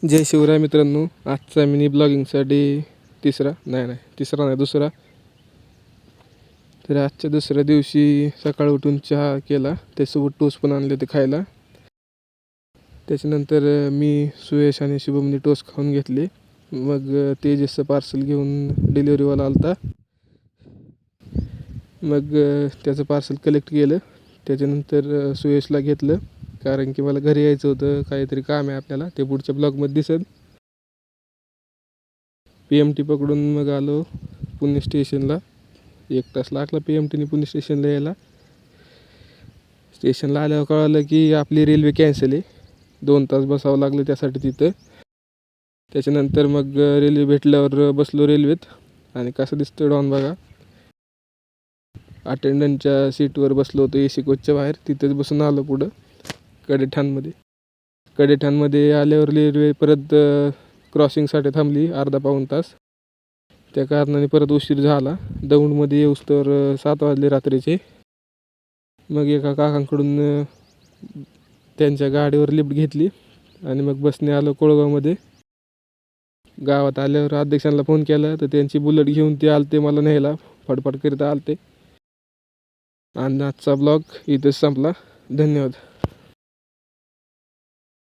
जय शिवराय मित्रांनो, आजचा मिनी ब्लॉगिंगसाठी दुसरा. तर आजच्या दुसऱ्या दिवशी सकाळ उठून चहा केला, त्यासोबत टोस्ट पण आणले ते खायला. त्याच्यानंतर मी सुयश आणि शुभमने टोस्ट खाऊन घेतले. मग तेजसचं पार्सल घेऊन डिलिव्हरीवाला आलता. मग त्याचं पार्सल कलेक्ट केलं. त्याच्यानंतर सुयशला घेतलं, कारण की मला घरी यायचं होतं, काहीतरी काम आहे आपल्याला, ते पुढच्या ब्लॉगमध्ये दिसेल. PMT पकडून मग आलो पुणे स्टेशनला. 1 तास लागला PMTने पुणे स्टेशनला यायला. स्टेशनला आल्यावर कळालं की आपली रेल्वे कॅन्सल आहे. 2 तास बसावं लागलं त्यासाठी तिथं. त्याच्यानंतर मग रेल्वे भेटल्यावर बसलो रेल्वेत, आणि कसं दिसतं डॉन बघा. अटेंडंटच्या सीटवर बसलो होतो AC कोचच्या बाहेर. तिथेच बसून आलो पुढं कडेठाणमध्ये आल्यावर रेल्वे परत क्रॉसिंगसाठी थांबली अर्धा पाऊण तास. त्या कारणाने परत उशीर झाला. दौंडमध्ये येऊस्तोवर 7 वाजले रात्रीचे. मग एका काकांकडून त्यांच्या गाडीवर लिफ्ट घेतली आणि मग बसने आलो कोळगावमध्ये. गावात आल्यावर अध्यक्षांना फोन केला, तर त्यांची बुलेट घेऊन ते आलते मला न्यायला, फडफड करीत आलते. आणि आजचा ब्लॉग इथेच संपला. धन्यवाद.